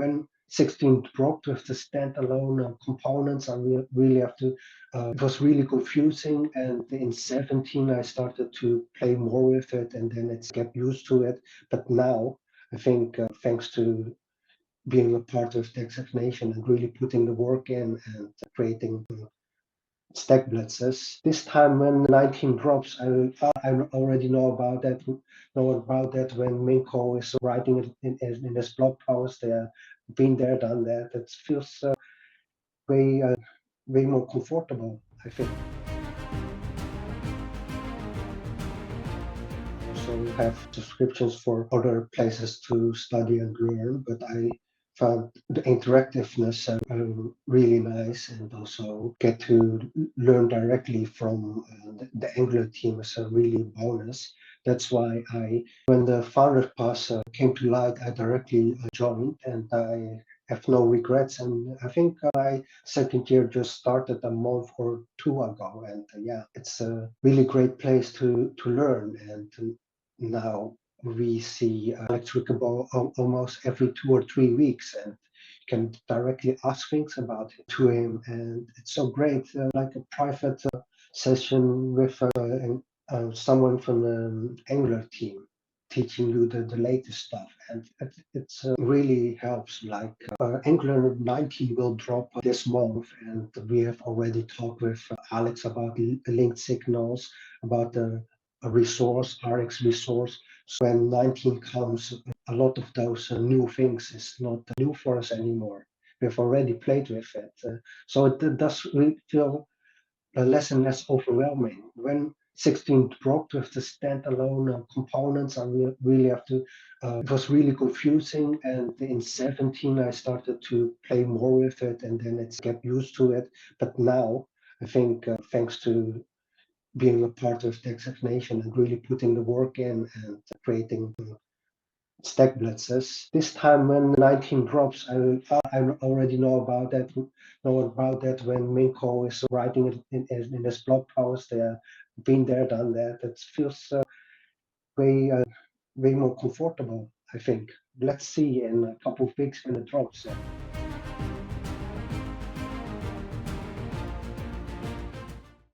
when 16 dropped with the standalone components, I really have to. It was really confusing, and in 17 I started to play more with it, and then it's get used to it. But now I think thanks to being a part of the Exact Nation and really putting the work in and creating stack blitzes. This time when 19 drops, I already know about that when Minko is writing it in his blog post. Been there, done that. It feels way way more comfortable, I think. Also have subscriptions for other places to study and learn, but I found the interactiveness really nice, and also get to learn directly from the Angular team is a really bonus. That's why when the founder pass came to light, I directly joined, and I have no regrets. And I think my second year just started a month or two ago, and yeah, it's a really great place to learn. And now we see Electricable almost every 2 or 3 weeks, and you can directly ask things about it to him, and it's so great, like a private session with someone from the Angular team teaching you the latest stuff, and it's really helps. Like Angular 19 will drop this month, and we have already talked with Alex about linked signals, about the resource, RX resource. So when 19 comes, a lot of those new things is not new for us anymore. We've already played with it. So it does really feel less and less overwhelming. When 16 dropped with the standalone components, I really have to. It was really confusing, and in 17 I started to play more with it, and then it's get used to it. But now I think thanks to being a part of the Exact Nation and really putting the work in and creating stack blitzes. This time when 19 drops, I already know about that when Minko is writing it in his blog post. Been there, done that. It feels way way more comfortable, I think. Let's see in a couple of weeks when it drops.